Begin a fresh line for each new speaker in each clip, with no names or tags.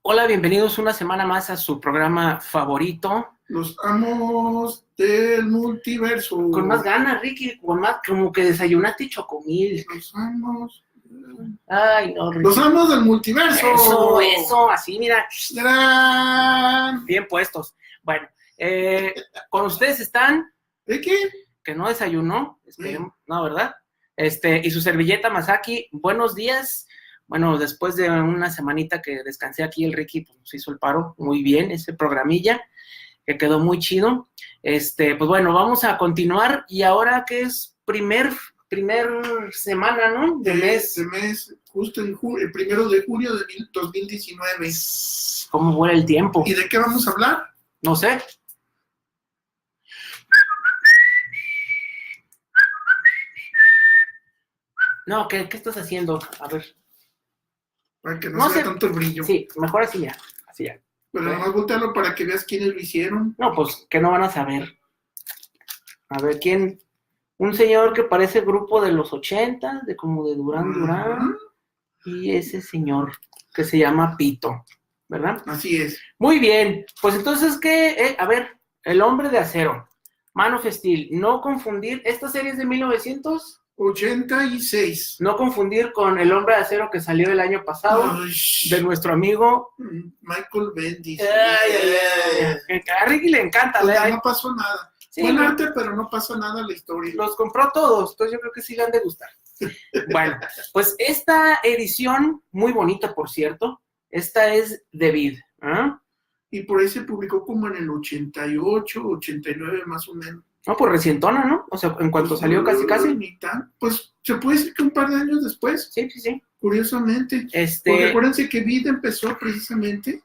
Hola, bienvenidos una semana más a su programa favorito.
Los amos del multiverso.
Con más ganas, Ricky, con más, como que desayunaste chocomil.
Los amos.
Ay, no, Ricky.
Los amos del multiverso.
Eso, así, mira.
¡Tarán!
Bien puestos. Bueno, con ustedes están,
¿De qué?
que no desayunó, no, ¿verdad? Y su servilleta Masaki, buenos días. Bueno, después de una semanita que descansé aquí, el Ricky pues, nos hizo el paro muy bien, ese programilla, que quedó muy chido. Pues bueno, vamos a continuar, y ahora que es primer semana, ¿no? De mes.
De mes, justo en el 1 de julio de 2019.
¿Cómo vuela el tiempo?
¿Y de qué vamos a hablar?
No sé. No, ¿qué estás haciendo? A ver.
Para que no sea tanto brillo.
Sí, mejor así, mira. Así ya.
Pero nomás voltearlo para que veas quiénes lo hicieron.
No, pues, que no van a saber. A ver, ¿quién? Un señor que parece grupo de los 80, de como de Durán Durán. Y ese señor que se llama Pito, ¿verdad?
Así es.
Muy bien. Pues entonces, ¿qué? A ver, El Hombre de Acero, Man of Steel. No confundir, esta serie es de
1986.
No confundir con El Hombre de Acero que salió el año pasado, de nuestro amigo
Michael Bendis.
A Ricky le encanta.
Pues no pasó nada. Sí, buen arte, pero no pasó nada en la historia.
Los compró todos, entonces yo creo que sí le han de gustar. Bueno, pues esta edición, muy bonita por cierto, esta es de Vid.
Y por ahí se publicó como en el 88, 89 más o menos.
No, pues recientona, ¿no? O sea, en cuanto pues salió casi.
Ni tan, pues se puede decir que un par de años después.
Sí.
Curiosamente. Porque acuérdense que Vid empezó precisamente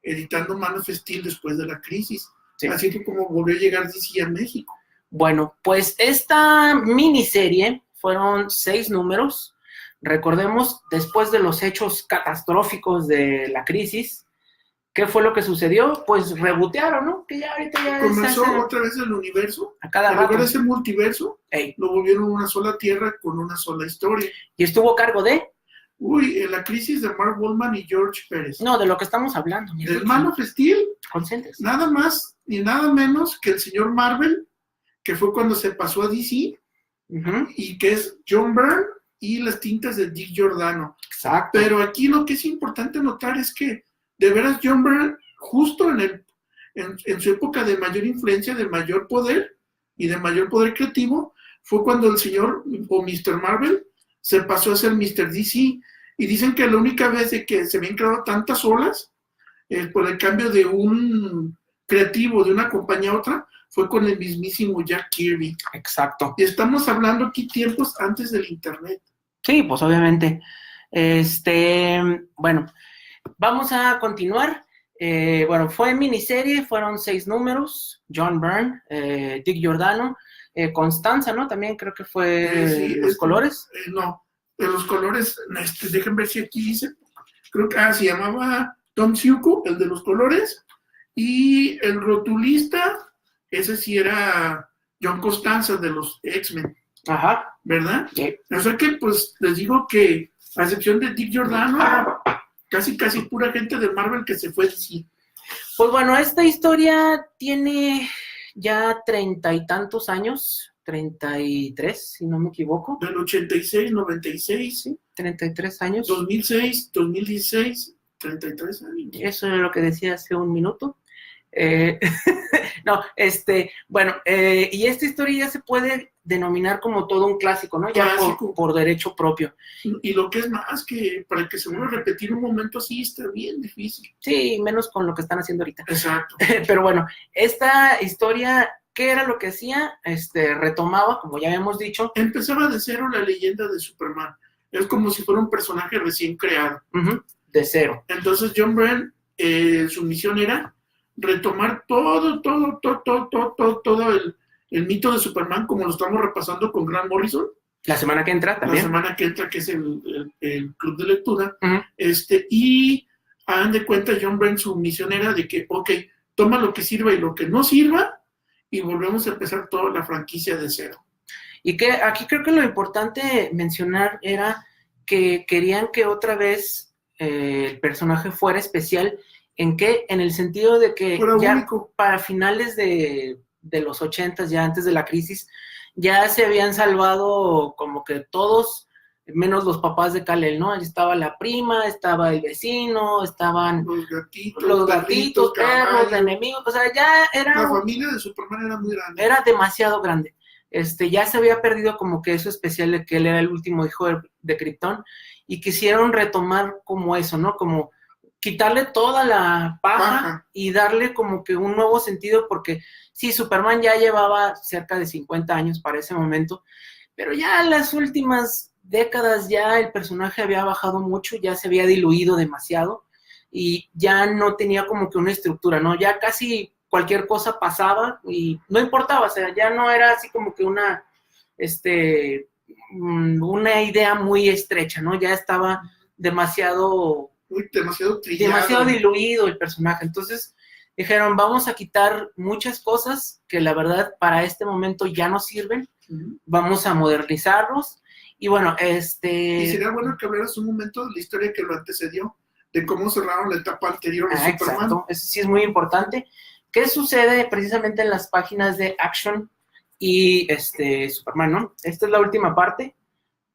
editando Man of Steel después de la crisis. Sí. Así que como volvió a llegar DC a México.
Bueno, pues esta miniserie fueron 6 números. Recordemos, después de los hechos catastróficos de la crisis, ¿qué fue lo que sucedió? Pues rebotearon, ¿no? Que ya ahorita ya
comenzó otra vez el universo.
A cada rato.
En lugar de ese multiverso, lo volvieron una sola tierra con una sola historia.
Y estuvo a cargo de...
la crisis de Mark Wolfman y George Pérez.
No, de lo que estamos hablando.
Del Man of Steel.
Conscientes.
Nada más ni nada menos que el señor Marvel, que fue cuando se pasó a DC, y que es John Byrne y las tintas de Dick Giordano.
Exacto.
Pero aquí lo que es importante notar es que, de veras, John Byrne, justo en su época de mayor influencia, de mayor poder y de mayor poder creativo, fue cuando el señor, o Mr. Marvel, se pasó a ser Mr. DC. Y dicen que la única vez de que se habían creado tantas olas, por el cambio de un creativo de una compañía a otra, fue con el mismísimo Jack Kirby.
Exacto.
Y estamos hablando aquí tiempos antes del internet.
Sí, pues obviamente. Bueno, vamos a continuar. Bueno, fue miniserie, fueron 6 números. John Byrne, Dick Giordano, Constanza, ¿no? También creo que fue
sí,
Los Colores.
No, de Los Colores, déjenme ver si aquí dice. Creo que se llamaba Tom Siuko, el de Los Colores. Y el rotulista, ese sí era John Costanza de los X-Men.
Ajá.
¿Verdad?
Sí.
O sea que, pues, les digo que, a excepción de Dick Giordano, casi pura gente de Marvel que se fue de sí.
Pues bueno, esta historia tiene ya 30 y tantos años, 33, si no me equivoco.
Del 86, 96.
Sí, 33 años.
2006, 2016, 33 años.
Eso es lo que decía hace un minuto. No, bueno, y esta historia ya se puede denominar como todo un clásico, ¿no? Ya por derecho propio.
Y lo que es más, que para que se vuelva a repetir un momento así está bien difícil.
Sí, menos con lo que están haciendo ahorita.
Exacto.
Pero bueno, esta historia, ¿qué era lo que hacía? Retomaba, como ya habíamos dicho.
Empezaba de cero la leyenda de Superman. Es como si fuera un personaje recién creado.
De cero.
Entonces John Byrne, su misión era retomar todo el mito de Superman, como lo estamos repasando con Grant Morrison.
La semana que entra también.
La semana que entra, que es el club de lectura. Y hagan de cuenta, John Byrne, su misión era de que, toma lo que sirva y lo que no sirva, y volvemos a empezar toda la franquicia de cero.
Y que aquí creo que lo importante mencionar era que querían que otra vez el personaje fuera especial. ¿En qué? En el sentido de que ya
único.
para finales de los 80s, ya antes de la crisis, ya se habían salvado como que todos, menos los papás de Kal-El, ¿no? Ahí estaba la prima, estaba el vecino, estaban
los
gatitos, perros, enemigos, o sea, ya era...
La familia de Superman era muy grande.
Era demasiado grande. Ya se había perdido como que eso especial de que él era el último hijo de Krypton, y quisieron retomar como eso, ¿no? Como quitarle toda la paja y darle como que un nuevo sentido, porque sí, Superman ya llevaba cerca de 50 años para ese momento, pero ya en las últimas décadas ya el personaje había bajado mucho, ya se había diluido demasiado y ya no tenía como que una estructura, ¿no? Ya casi cualquier cosa pasaba y no importaba, o sea, ya no era así como que una idea muy estrecha, ¿no? Ya estaba demasiado diluido el personaje. Entonces dijeron, vamos a quitar muchas cosas que la verdad para este momento ya no sirven, vamos a modernizarlos. Y bueno,
Y sería bueno que hablaras un momento de la historia que lo antecedió, de cómo cerraron la etapa anterior de Superman.
Exacto, eso sí es muy importante. ¿Qué sucede precisamente en las páginas de Action y Superman, ¿no? Esta es la última parte,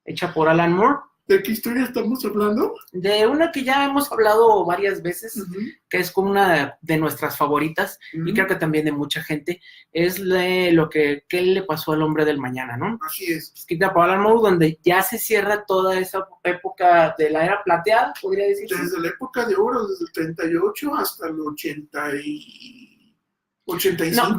hecha por Alan Moore.
¿De qué historia estamos hablando?
De una que ya hemos hablado varias veces, que es como una de nuestras favoritas, y creo que también de mucha gente, es lo que le pasó al hombre del mañana, ¿no?
Así es.
Escrita por Alan Moore, donde ya se cierra toda esa época de la era plateada, podría decirse.
Desde la época de oro, desde el 38 hasta el 85.
No,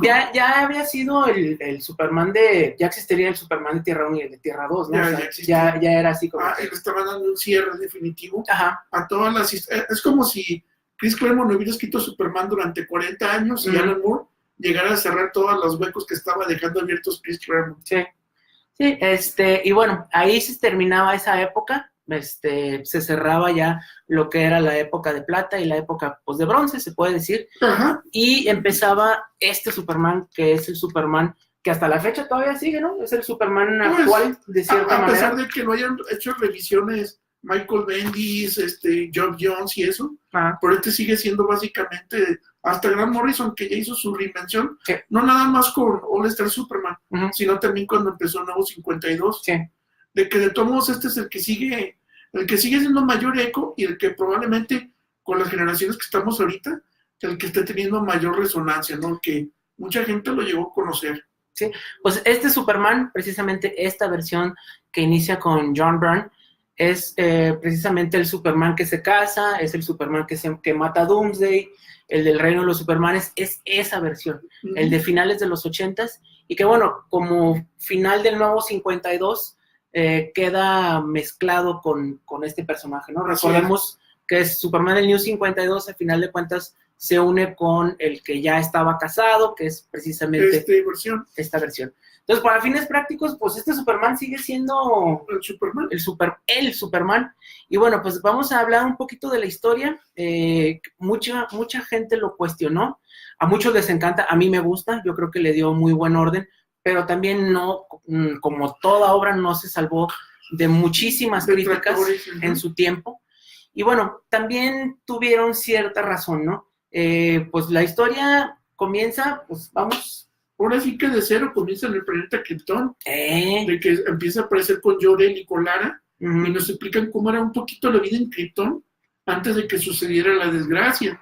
ya había sido el Superman ya existiría el Superman de Tierra 1 y el de Tierra 2, ¿no? Ya era así como...
Él estaba dando un cierre definitivo.
Ajá.
A todas las... Es como si Chris Claremont hubiera escrito Superman durante 40 años y Alan Moore llegara a cerrar todos los huecos que estaba dejando abiertos Chris Claremont.
Sí, y bueno, ahí se terminaba esa época, se cerraba ya lo que era la época de plata y la época pues de bronce, se puede decir.
Ajá.
Y empezaba Superman, que es el Superman que hasta la fecha todavía sigue, ¿no? Es el Superman actual, de cierta manera.
A pesar de que no hayan hecho revisiones Michael Bendis, Geoff Johns y eso, pero sigue siendo básicamente hasta Grant Morrison, que ya hizo su reinvención, no nada más con All Star Superman, sino también cuando empezó Nuevo 52, de que de todos modos es el que sigue siendo mayor eco y el que probablemente con las generaciones que estamos ahorita, el que esté teniendo mayor resonancia, ¿no? Que mucha gente lo llegó a conocer.
Sí, pues Superman, precisamente esta versión que inicia con John Byrne, es precisamente el Superman que se casa, es el Superman que mata a Doomsday, el del reino de los Supermanes, es esa versión, el de finales de los 80s, y que bueno, como final del nuevo 52, queda mezclado con este personaje, ¿no? Recordemos que es Superman del New 52, al final de cuentas, se une con el que ya estaba casado, que es precisamente esta versión. Entonces, para fines prácticos, pues Superman sigue siendo el Superman. Y bueno, pues vamos a hablar un poquito de la historia. Mucha gente lo cuestionó, a muchos les encanta, a mí me gusta, yo creo que le dio muy buen orden, pero también no, como toda obra, no se salvó de muchísimas críticas en su tiempo. Y bueno, también tuvieron cierta razón, ¿no? Pues la historia comienza, pues vamos.
Ahora sí que de cero comienza en el planeta Krypton, de que empieza a aparecer con Jor-El y con Lara, y nos explican cómo era un poquito la vida en Krypton antes de que sucediera la desgracia,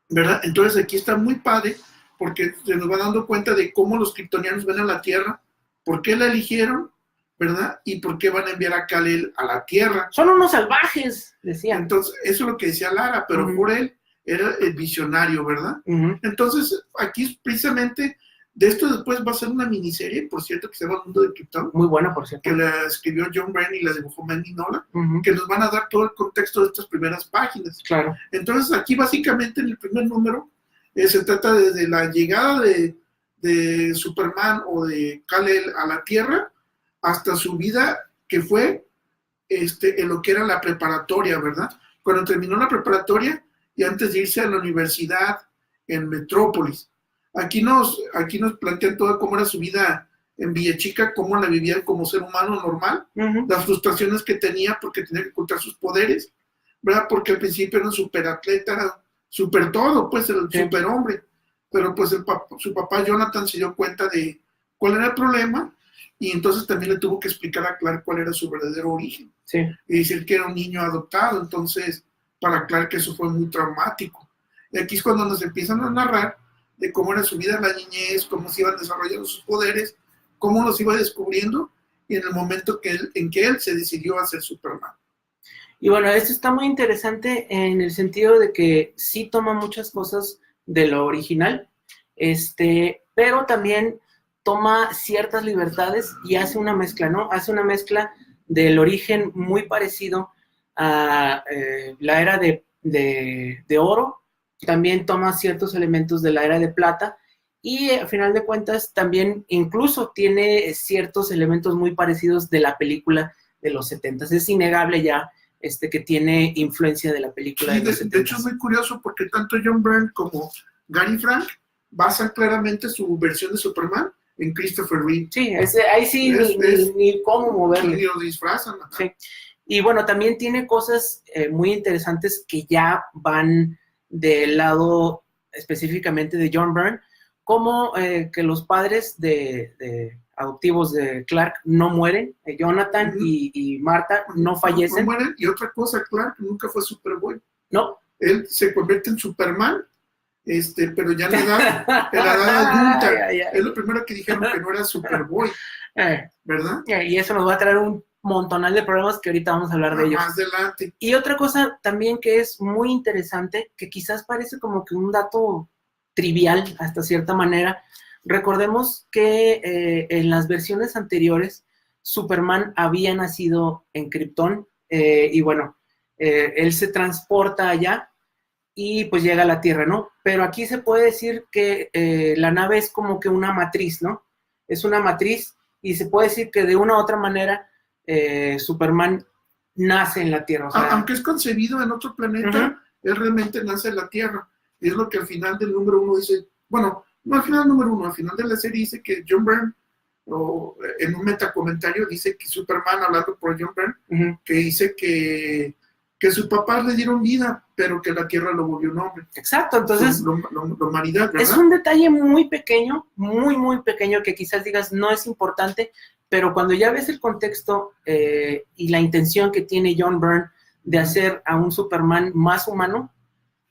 ¿verdad? Entonces aquí está muy padre, porque se nos va dando cuenta de cómo los kryptonianos ven a la Tierra, por qué la eligieron, ¿verdad? Y por qué van a enviar a Kal-El a la Tierra.
Son unos salvajes, decían.
Entonces, eso es lo que decía Lara, pero Jor-El era el visionario, ¿verdad? Entonces, aquí precisamente, de esto después va a ser una miniserie, por cierto, que se llama Mundo de Krypton.
Muy buena, por cierto.
Que la escribió John Byrne y la dibujó Mandy Nola, que nos van a dar todo el contexto de estas primeras páginas.
Claro.
Entonces, aquí básicamente en el primer número, se trata desde la llegada de Superman o de Kal-El a la Tierra, hasta su vida que fue en lo que era la preparatoria, ¿verdad? Cuando terminó la preparatoria, y antes de irse a la universidad en Metrópolis. Aquí nos plantean toda cómo era su vida en Villachica, cómo la vivía como ser humano normal, las frustraciones que tenía porque tenía que ocultar sus poderes, ¿verdad? Porque al principio era un superatleta, super todo, pues el
Sí.
superhombre. Pero pues su papá Jonathan se dio cuenta de cuál era el problema y entonces también le tuvo que explicar a Clark cuál era su verdadero origen.
Sí.
Y decir que era un niño adoptado, entonces para Clark eso fue muy traumático. Y aquí es cuando nos empiezan a narrar de cómo era su vida en la niñez, cómo se iban desarrollando sus poderes, cómo los iba descubriendo y en el momento en que él se decidió a ser Superman.
Y bueno, esto está muy interesante en el sentido de que sí toma muchas cosas de lo original, pero también toma ciertas libertades y hace una mezcla, ¿no? Hace una mezcla del origen muy parecido a la era de oro, también toma ciertos elementos de la era de plata y al final de cuentas también incluso tiene ciertos elementos muy parecidos de la película de los 70s. Es innegable ya que tiene influencia de la película
Sí,
de los 70s.
de hecho es muy curioso porque tanto John Byrne como Gary Frank basan claramente su versión de Superman en Christopher Reeve.
Sí, ahí sí ni cómo moverle.
Ni lo disfrazan.
Sí. Y bueno, también tiene cosas muy interesantes que ya van del lado específicamente de John Byrne, como que los padres adoptivos de Clark no mueren, Jonathan y Martha no fallecen.
No mueren, y otra cosa, Clark nunca fue Superboy.
No.
Él se convierte en Superman, pero ya en la edad adulta. Es lo primero que dijeron, que no era Superboy, ¿verdad?
Y eso nos va a traer un montonal de problemas que ahorita vamos a hablar de ellos.
Más adelante.
Y otra cosa también que es muy interesante, que quizás parece como que un dato trivial hasta cierta manera. Recordemos que en las versiones anteriores Superman había nacido en Krypton y bueno, él se transporta allá y pues llega a la Tierra, ¿no? Pero aquí se puede decir que la nave es como que una matriz, ¿no? Es una matriz y se puede decir que de una u otra manera Superman nace en la Tierra. O sea,
aunque es concebido en otro planeta, él realmente nace en la Tierra. Y es lo que al final del número 1 dice, bueno, no al final del número 1, al final de la serie dice que John Byrne, o en un metacomentario dice que Superman, hablando por John Byrne, que dice que sus papás le dieron vida, pero que la Tierra lo volvió un hombre.
Exacto, entonces
la humanidad, ¿verdad?
Es un detalle muy pequeño, muy pequeño, que quizás digas no es importante, pero cuando ya ves el contexto y la intención que tiene John Byrne de hacer a un Superman más humano,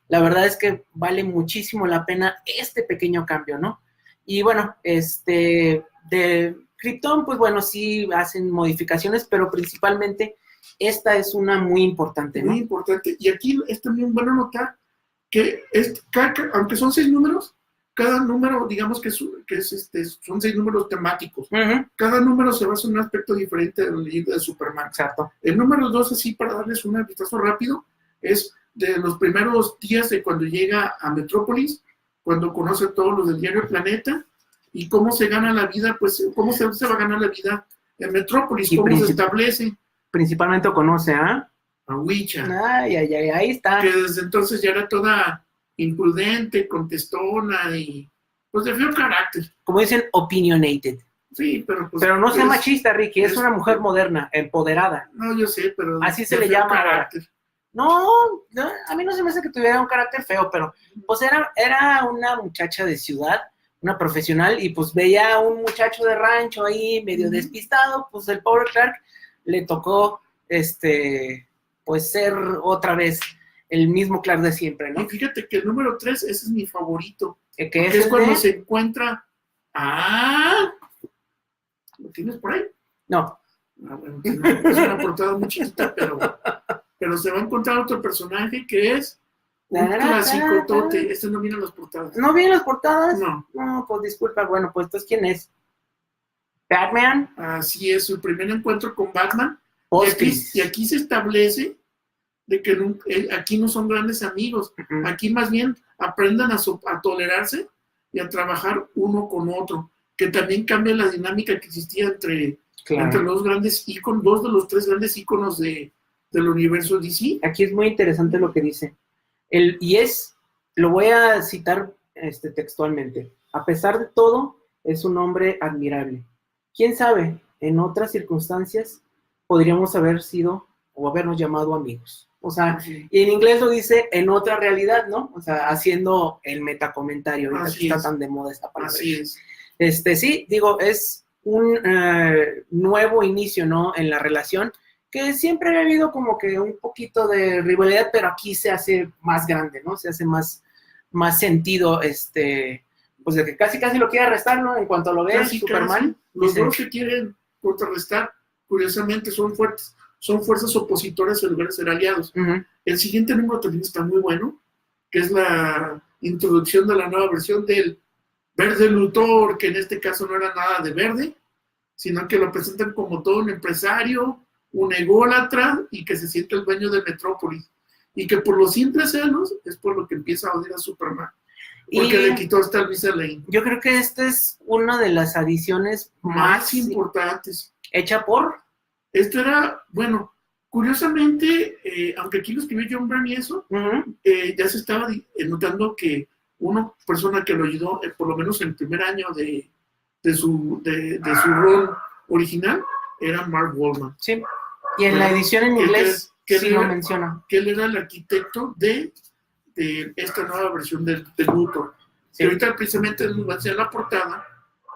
la verdad es que vale muchísimo la pena este pequeño cambio, ¿no? Y bueno, de Krypton, pues bueno, sí hacen modificaciones, pero principalmente esta es una muy importante, ¿no?
Muy importante. Y aquí es también bueno notar que aunque son 6 números, cada número, digamos que son 6 números temáticos. Cada número se basa en un aspecto diferente de la leyenda de Superman.
Exacto.
El número 2, así para darles un vistazo rápido, es de los primeros días de cuando llega a Metrópolis, cuando conoce a todos los del diario Planeta, y cómo se gana la vida, pues cómo se va a ganar la vida en Metrópolis, cómo se establece.
Principalmente conoce a
Wicca.
Ahí está.
Que desde entonces ya era toda imprudente, contestona y pues de feo carácter.
Como dicen, opinionated.
Sí, pero pues...
Pero no sea machista, Ricky, es una mujer moderna, empoderada.
No, yo sé, pero...
Así se le llama
carácter.
No, a mí no se me hace que tuviera un carácter feo, pero pues era una muchacha de ciudad, una profesional, y pues veía a un muchacho de rancho ahí medio despistado, pues el pobre Clark le tocó, pues ser otra vez el mismo Clark de siempre, ¿no?
Y fíjate que el número 3, ese es mi favorito.
Que
es cuando se encuentra... ¿Lo tienes por ahí?
No.
Bueno, es una portada muy chiquita, pero se va a encontrar otro personaje que es un clásico tote. No viene en las portadas.
¿No viene en las portadas?
No.
No, pues disculpa. Bueno, pues entonces, ¿quién es? ¿Batman?
Así es, su primer encuentro con Batman. Y aquí se establece de que aquí no son grandes amigos. Aquí más bien aprendan a tolerarse y a trabajar uno con otro. Que también cambia la dinámica que existía entre los grandes íconos, 2 de los 3 grandes íconos del universo DC.
Aquí es muy interesante lo que dice. Lo voy a citar textualmente. A pesar de todo, es un hombre admirable. ¿Quién sabe? En otras circunstancias podríamos haber sido o habernos llamado amigos. O sea,
Sí.
y en inglés lo dice en otra realidad, ¿no? O sea, haciendo el metacomentario, ahorita que está tan de moda esta palabra.
Así es.
Sí, digo, es un nuevo inicio, ¿no? En la relación, que siempre ha habido como que un poquito de rivalidad, pero aquí se hace más grande, ¿no? Se hace más sentido, pues de que casi lo quiere arrestar, ¿no? En cuanto lo ve Superman.
Los dos se quieren contrarrestar, curiosamente son fuerzas opositoras en lugar de ser aliados.
Uh-huh.
El siguiente número también está muy bueno, que es la introducción de la nueva versión del Verde Luthor, que en este caso no era nada de verde, sino que lo presentan como todo un empresario, un ególatra, y que se siente el dueño de Metrópolis. Y que por los simples celos es por lo que empieza a odiar a Superman. Porque le quitó hasta Luisa Lane.
Yo creo que esta es una de las adiciones más
importantes.
¿Hecha por?
Esto era, bueno, curiosamente, aunque aquí lo escribió John Byrne y eso,
uh-huh.
Ya se estaba notando que una persona que lo ayudó, por lo menos en el primer año de su rol original, era Mark Waldman.
Sí, y en la edición en inglés sí lo menciona.
Que él era el arquitecto de esta nueva versión de Luthor. Sí. Que ahorita precisamente nos va a enseñar la portada,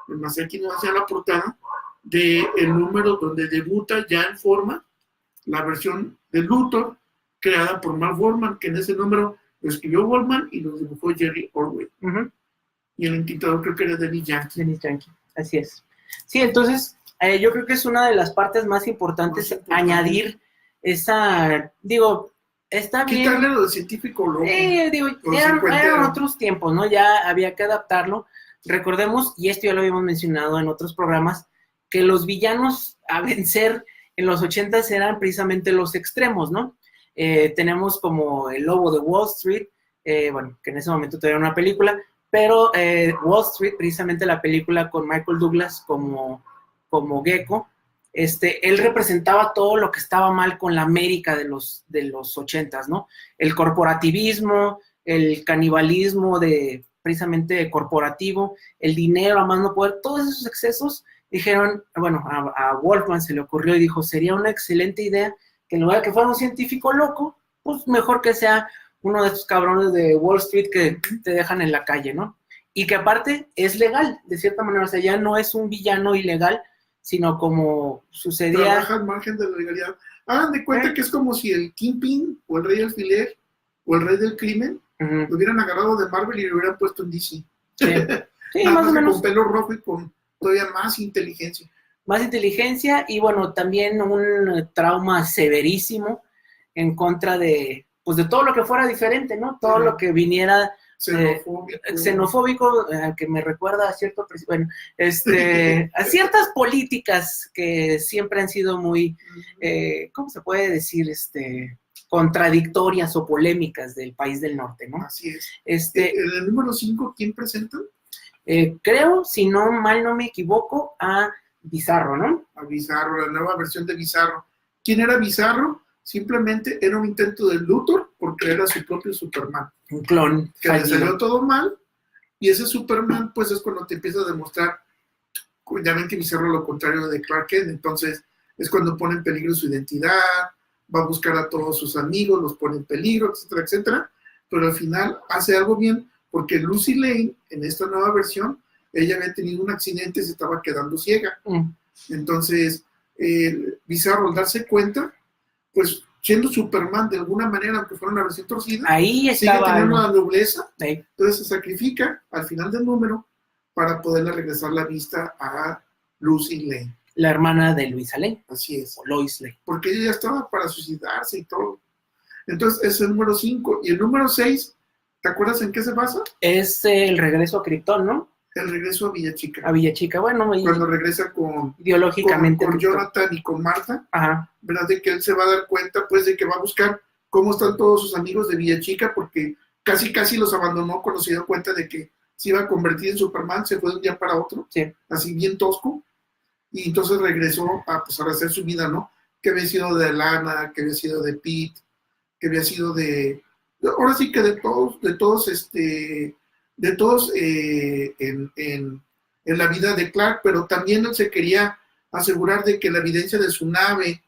Masaki nos va a enseñar la portada del número donde debuta ya en forma la versión de Luthor creada por Mark Waldman, que en ese número lo escribió Waldman y lo dibujó Jerry Ordway.
Uh-huh.
Y el intentador creo que era Dennis Yankee.
Dennis Yankee, así es. Sí, entonces yo creo que es una de las partes más importantes añadir esa, digo, está bien.
Quitarle lo de científico loco.
Digo, eran otros tiempos, ¿no? Ya había que adaptarlo. Recordemos, y esto ya lo habíamos mencionado en otros programas, que los villanos a vencer en los 80s eran precisamente los extremos, ¿no? Tenemos como el Lobo de Wall Street, bueno, que en ese momento todavía era una película, pero Wall Street, precisamente la película con Michael Douglas como Gecko, él representaba todo lo que estaba mal con la América de los 80s, ¿no? El corporativismo, el canibalismo precisamente corporativo, el dinero a más no poder, todos esos excesos. Dijeron, bueno, a Wolfman se le ocurrió y dijo, sería una excelente idea que en lugar de que fuera un científico loco, pues mejor que sea uno de estos cabrones de Wall Street que te dejan en la calle, ¿no? Y que aparte es legal, de cierta manera, o sea, ya no es un villano ilegal, sino como sucedía...
Trabaja al margen de la legalidad. Hagan de cuenta que es como si el Kingpin, o el Rey Alfiler, o el Rey del Crimen, uh-huh, lo hubieran agarrado de Marvel y lo hubieran puesto en DC.
Sí, más o menos.
Con pelo rojo y con todavía más inteligencia.
Más inteligencia y, bueno, también un trauma severísimo en contra de, pues, de todo lo que fuera diferente, ¿no? Todo lo que viniera xenofóbico, que me recuerda a cierto, bueno, a ciertas políticas que siempre han sido muy, ¿cómo se puede decir? Contradictorias o polémicas del país del norte, ¿no?
Así es. El número 5, ¿quién presenta?
Creo, si no mal no me equivoco, a Bizarro, ¿no?
A Bizarro, la nueva versión de Bizarro. ¿Quién era Bizarro? Simplemente era un intento de Luthor porque era su propio Superman.
Un clon.
Que le salió todo mal, y ese Superman, pues es cuando te empieza a demostrar, ya ven que Bizarro lo contrario de Clark Kent, entonces es cuando pone en peligro su identidad, va a buscar a todos sus amigos, los pone en peligro, etcétera, etcétera, pero al final hace algo bien, porque Lucy Lane, en esta nueva versión, ella había tenido un accidente y se estaba quedando ciega. Entonces, Bizarro, al darse cuenta, pues siendo Superman de alguna manera, aunque fuera una versión torcida,
ahí estaba,
sigue teniendo una nobleza,
sí.
Entonces se sacrifica al final del número para poderle regresar la vista a Lucy Lane.
La hermana de Luisa Lane.
Así es.
O Lois Lane.
Porque ella ya estaba para suicidarse y todo. Entonces es el número 5. Y el número 6, ¿te acuerdas en qué se basa?
Es el regreso a Krypton, ¿no?
El regreso a Villachica.
A Villachica, bueno.
Cuando regresa
ideológicamente.
Con Jonathan y con Martha.
Ajá.
¿Verdad? De que él se va a dar cuenta, pues, de que va a buscar cómo están todos sus amigos de Villachica, porque casi los abandonó cuando se dio cuenta de que se iba a convertir en Superman, se fue de un día para otro.
Sí.
Así bien tosco. Y entonces regresó a hacer su vida, ¿no? Que había sido de Lana, que había sido de Pete, que había sido ahora sí que de todos en la vida de Clark, pero también él se quería asegurar de que la evidencia de su nave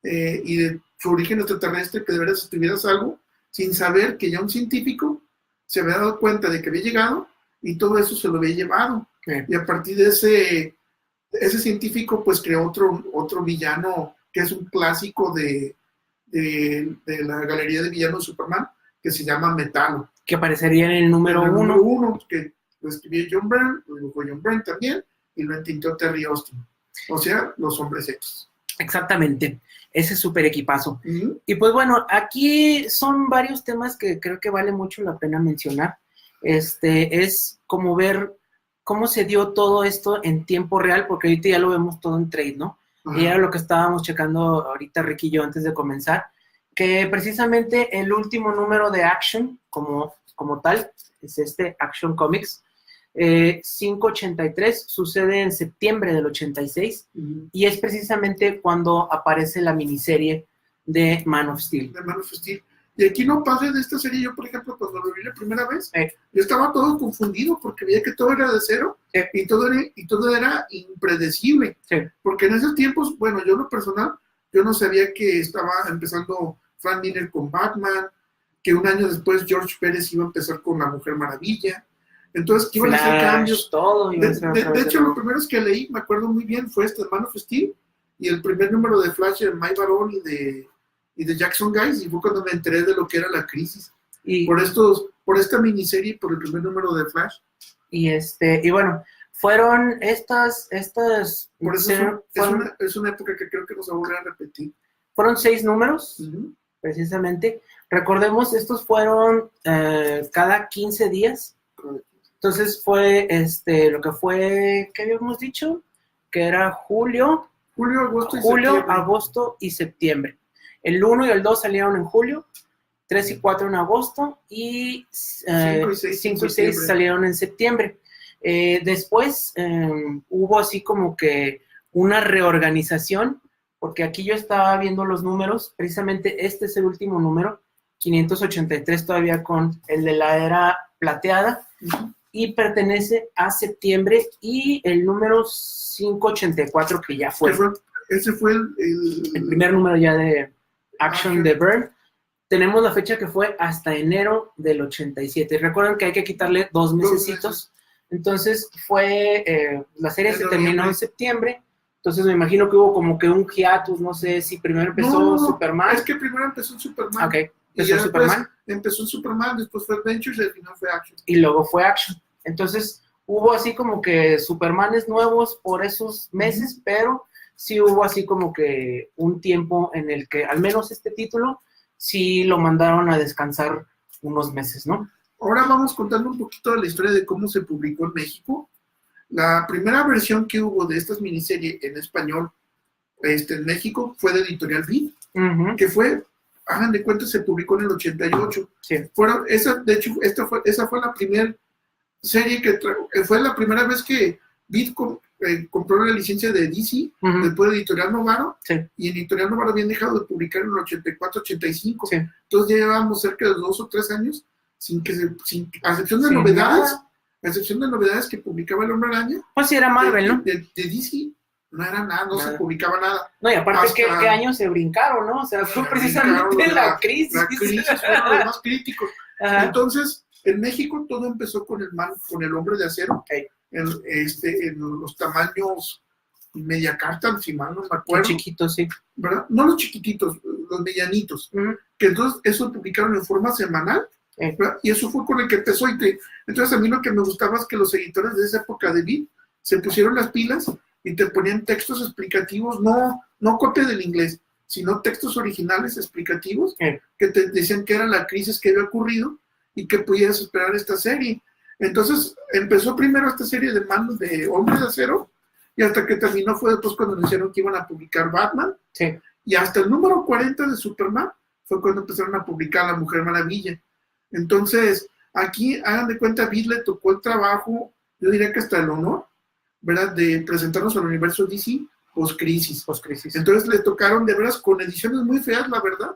y de su origen extraterrestre, que de veras estuviera salvo, sin saber que ya un científico se había dado cuenta de que había llegado y todo eso se lo había llevado. Y a partir de ese científico, pues creó otro villano que es un clásico de la galería de villanos de Superman, que se llama Metalo.
Que aparecería en el número
El
1.
número 1, que lo escribió John Byrne, lo dibujó John Byrne también, y lo entintó Terry Austin. O sea, los Hombres X.
Exactamente, ese súper equipazo. Y pues bueno, aquí son varios temas que creo que vale mucho la pena mencionar. Es como ver cómo se dio todo esto en tiempo real, porque ahorita ya lo vemos todo en trade, ¿no? Y era lo que estábamos checando ahorita Ricky y yo antes de comenzar, que precisamente el último número de Action, como tal, es Action Comics, 583, sucede en septiembre del 86, y es precisamente cuando aparece la miniserie de Man of Steel.
De Man of Steel. Y aquí no pasa de esta serie, yo por ejemplo, cuando lo vi la primera vez, yo estaba todo confundido porque veía que todo era de cero y todo era impredecible. Porque en esos tiempos, bueno, yo en lo personal, yo no sabía que estaba empezando Frank Miller con Batman, que un año después George Pérez iba a empezar con La Mujer Maravilla. Entonces, que iban a hacer cambios.
Todo
de hecho, lo primero que leí, me acuerdo muy bien, fue Man of Steel y el primer número de Flash de Mike Baron y de Jackson Guys, y fue cuando me enteré de lo que era la crisis. Por esta miniserie, por el primer número de Flash.
Y bueno, fueron estas
por eso es una época que creo que nos va a volver a repetir.
Fueron 6 números, precisamente. Recordemos, estos fueron cada 15 días. Entonces fue lo que fue, ¿qué habíamos dicho? Que era julio, agosto y septiembre. El 1 y el 2 salieron en julio, 3 y 4 en agosto, y 5 y 6 salieron en septiembre. Después hubo así como que una reorganización, porque aquí yo estaba viendo los números, precisamente este es el último número, 583 todavía con el de la era plateada, y pertenece a septiembre, y el número 584 que ya fue.
Ese fue
el primer número ya de Action de Byrne. Tenemos la fecha que fue hasta enero del 87. Recuerden que hay que quitarle 2 mesecitos. Entonces la serie se terminó en septiembre. Entonces me imagino que hubo como que un hiatus, no sé si primero empezó Superman.
Es que primero empezó Superman.
Ok, empezó Superman.
Empezó Superman, después fue Adventures y al final fue Action.
Y luego fue Action. Entonces hubo así como que Supermanes nuevos por esos meses, pero sí hubo así como que un tiempo en el que, al menos este título, sí lo mandaron a descansar unos meses, ¿no?
Ahora vamos contando un poquito de la historia de cómo se publicó en México. La primera versión que hubo de estas miniseries en español en México fue de Editorial Vid, que fue, hagan de cuenta, se publicó en el 88.
Sí.
Esa fue la primera serie fue la primera vez que Vid compró la licencia de DC, después de Editorial Novaro, y en Editorial Novaro habían dejado de publicar en el 84-85. Entonces ya llevábamos cerca de 2 o 3 años a excepción de novedades que publicaba El Hombre Araña.
Pues sí, era Marvel, ¿no?
De DC no era nada, no se publicaba nada.
No, y aparte ¿qué años se brincaron, no? O sea, fue precisamente la crisis.
La crisis fue uno de los más críticos. Entonces, en México todo empezó con el Hombre de Acero, en los tamaños media carta, si mal no me acuerdo.
Los chiquitos, sí.
¿Verdad? No los chiquititos, los medianitos. Que entonces eso publicaron en forma semanal. Y eso fue con el que empezó. Entonces a mí lo que me gustaba es que los editores de esa época de Vid se pusieron las pilas y te ponían textos explicativos, no copia del inglés, sino textos originales explicativos que te decían que era la crisis que había ocurrido y que pudieras esperar esta serie. Entonces empezó primero esta serie de Hombres de Acero, y hasta que terminó fue después cuando anunciaron que iban a publicar Batman, y hasta el número 40 de Superman fue cuando empezaron a publicar La Mujer Maravilla. Entonces, aquí, hagan de cuenta, a Vid le tocó el trabajo, yo diría que hasta el honor, ¿verdad?, de presentarnos al universo DC post-crisis. Entonces le tocaron, de veras, con ediciones muy feas, la verdad,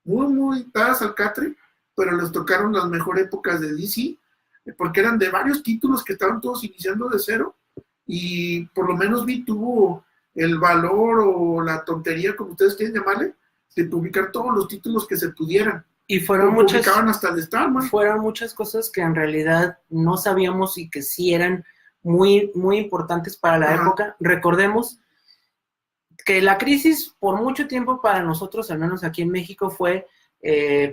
muy dadas al catre, pero les tocaron las mejores épocas de DC, porque eran de varios títulos que estaban todos iniciando de cero, y por lo menos Vid tuvo el valor o la tontería, como ustedes quieren llamarle, de publicar todos los títulos que se pudieran.
Y publicaban
hasta de Starman.
Fueron muchas cosas que en realidad no sabíamos y que sí eran muy, muy importantes para la época. Recordemos que la crisis por mucho tiempo para nosotros, al menos aquí en México, fue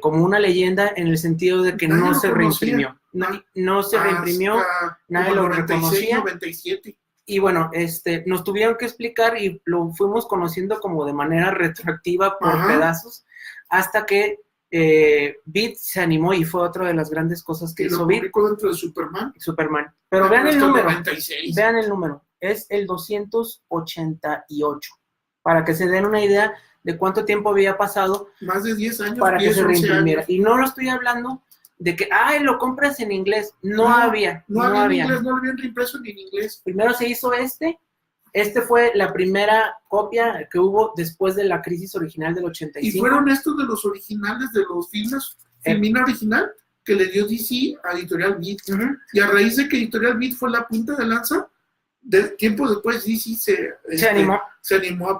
como una leyenda en el sentido de que no se reimprimió. No se reimprimió, nadie lo reconocía.
97.
Y bueno, nos tuvieron que explicar y lo fuimos conociendo como de manera retroactiva por pedazos, hasta que Beat se animó y fue otra de las grandes cosas que hizo Beat.
Dentro de
Superman. Pero vean el número. 96. Vean el número. Es el 288. Para que se den una idea de cuánto tiempo había pasado.
Más de 10 años.
Para que se reimprimiera. Y no lo estoy hablando de que, lo compras en inglés. No había.
No había en inglés, no lo habían reimpreso ni en inglés.
Primero se hizo Este fue la primera copia que hubo después de la crisis original del 85.
Y fueron estos de los originales de los filmes, Filmina original, que le dio DC a Editorial Beat. Y a raíz de que Editorial Beat fue la punta de lanza, tiempo después DC se animó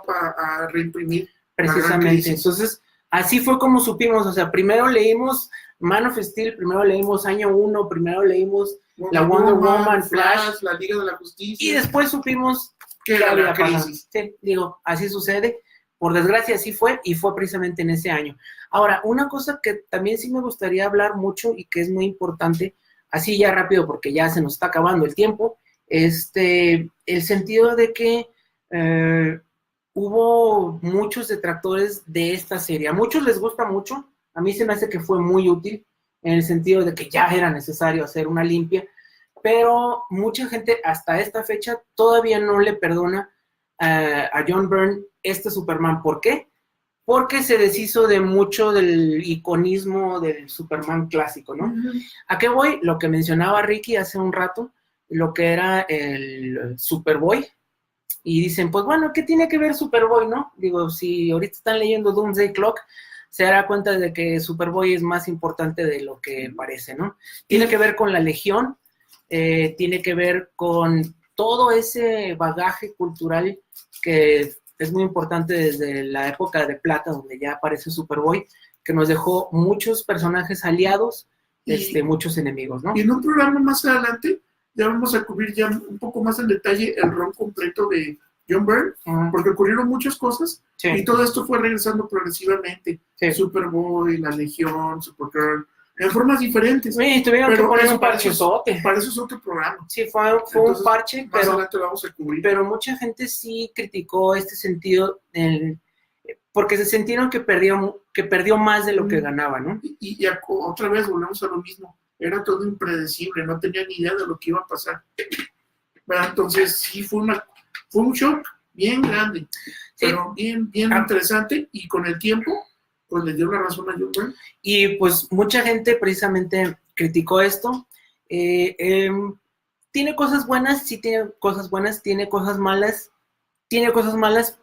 a reimprimir.
Precisamente. Entonces, así fue como supimos. O sea, primero leímos Man of Steel, primero leímos Año 1, primero leímos la Wonder Woman, Flash,
la Liga de la Justicia.
Y después supimos
que era la crisis.
Sí, así sucede. Por desgracia, así fue, y fue precisamente en ese año. Ahora, una cosa que también sí me gustaría hablar mucho y que es muy importante, así ya rápido porque ya se nos está acabando el tiempo, el sentido de que hubo muchos detractores de esta serie. A muchos les gusta mucho, a mí se me hace que fue muy útil, en el sentido de que ya era necesario hacer una limpia, pero mucha gente hasta esta fecha todavía no le perdona a John Byrne Superman. ¿Por qué? Porque se deshizo de mucho del iconismo del Superman clásico, ¿no? ¿A qué voy? Lo que mencionaba Ricky hace un rato, lo que era el Superboy, y dicen, pues bueno, ¿qué tiene que ver Superboy, no? Digo, si ahorita están leyendo Doomsday Clock, se dará cuenta de que Superboy es más importante de lo que parece, ¿no? Tiene que ver con la Legión, tiene que ver con todo ese bagaje cultural que es muy importante desde la época de plata, donde ya aparece Superboy, que nos dejó muchos personajes aliados, muchos enemigos, ¿no?
Y en un programa más adelante ya vamos a cubrir ya un poco más en detalle el rol completo de John Byrne, porque ocurrieron muchas cosas, y todo esto fue regresando progresivamente. Superboy, la Legión, Supergirl, en formas diferentes.
Sí, tuvieron que poner un parchezote.
Para eso es otro programa.
Sí, fue un parche,
más adelante lo vamos a cubrir.
Pero mucha gente sí criticó este sentido, porque se sintieron que perdió más de lo que ganaba, ¿no?
Y otra vez volvemos a lo mismo. Era todo impredecible, no tenía ni idea de lo que iba a pasar. ¿Verdad? Entonces sí fue un shock bien grande, pero bien interesante, y con el tiempo pues le dio la razón a John Byrne.
Y pues mucha gente precisamente criticó esto. Tiene cosas buenas, sí tiene cosas buenas, tiene cosas malas,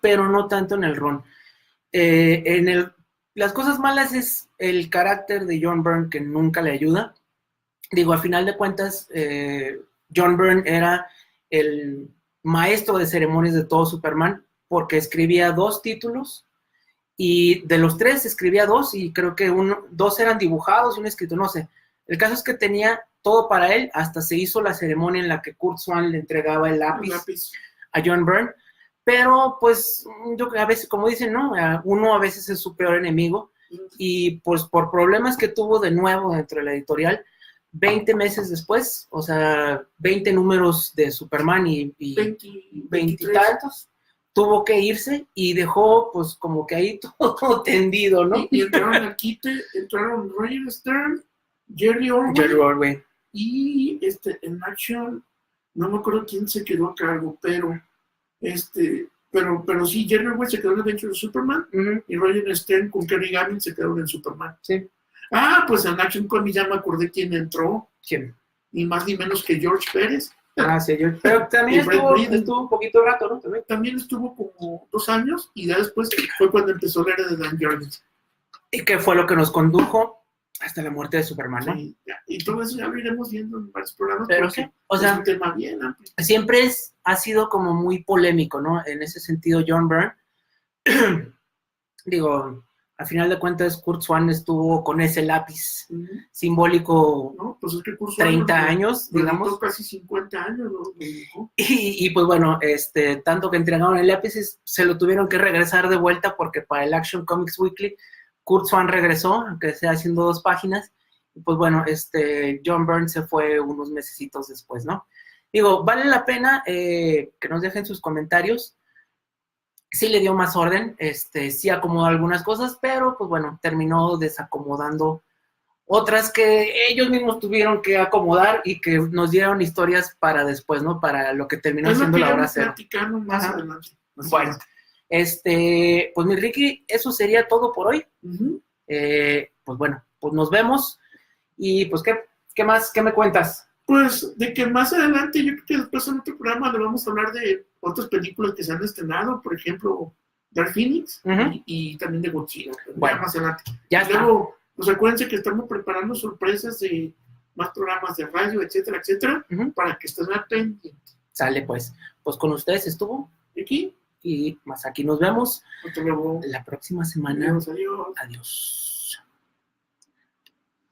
pero no tanto en el ron. Las cosas malas es el carácter de John Byrne, que nunca le ayuda. Digo, al final de cuentas, John Byrne era el maestro de ceremonias de todo Superman, porque escribía 2 títulos, y de los 3 escribía 2, y creo que 2 eran dibujados y un escrito, no sé. El caso es que tenía todo para él, hasta se hizo la ceremonia en la que Kurt Swan le entregaba el lápiz a John Byrne, pero pues yo a veces, como dicen, ¿no? Uno a veces es su peor enemigo, y pues por problemas que tuvo de nuevo dentro de la editorial, 20 meses después, o sea, 20 números de Superman y 20 y tantos, tuvo que irse y dejó pues como que ahí todo tendido, ¿no?
Y entraron al quite, entraron Roger Stern, Jerry Ordway, y en Action, no me acuerdo quién se quedó a cargo, pero sí, Jerry Ordway se quedó en Adventure of Superman, y Roger Stern con Kerry Gavin se quedaron en Superman.
Sí.
Pues en Action Comics ya me acordé quién entró.
¿Quién?
Ni más ni menos que George Pérez.
Sí, pero también estuvo un poquito rato, ¿no?
También estuvo como 2 años, y ya después fue cuando empezó la era de Dan Jurgens.
Y que fue lo que nos condujo hasta la muerte de Superman, ¿no?
Sí, y todo eso ya lo iremos viendo en varios programas.
Pero sí, o sea,
es un tema bien amplio.
Siempre ha sido como muy polémico, ¿no? En ese sentido, John Byrne. Digo, a final de cuentas Curt Swan estuvo con ese lápiz
Ujú.
simbólico
No, pues es que Kurt Swan
30
nos
años, digamos.
dedicó casi 50 años, ¿no? Nos dedicó.
Y pues bueno, tanto que entregaron el lápiz, se lo tuvieron que regresar de vuelta porque para el Action Comics Weekly, Curt Swan regresó, aunque sea haciendo 2 páginas. Y pues bueno, John Byrne se fue unos mesecitos después, ¿no? Digo, vale la pena que nos dejen sus comentarios. Sí le dio más orden, sí acomodó algunas cosas, pero pues bueno, terminó desacomodando otras que ellos mismos tuvieron que acomodar y que nos dieron historias para después, ¿no? Para lo que terminó
Es lo
siendo
que
la
ya
hora
nos
cero.
platicaron más
Ajá.
adelante. Así
Bueno,
es.
pues mi Ricky, eso sería todo por hoy.
Ujú.
Pues bueno, pues nos vemos y pues ¿qué más? ¿Qué me cuentas?
Pues de que más adelante, yo creo que después en otro programa le vamos a hablar de otras películas que se han estrenado, por ejemplo, Dark Phoenix
Ujú.
y también de Godzilla.
Bueno,
Ya más adelante.
ya
Y
está.
luego, pues acuérdense que estamos preparando sorpresas de más programas de radio, etcétera, etcétera,
Ujú.
para que estén al pendiente.
Sale pues. Pues con ustedes estuvo
Y aquí,
y más aquí nos vemos
hasta luego.
la próxima semana.
Adiós, adiós.
Adiós.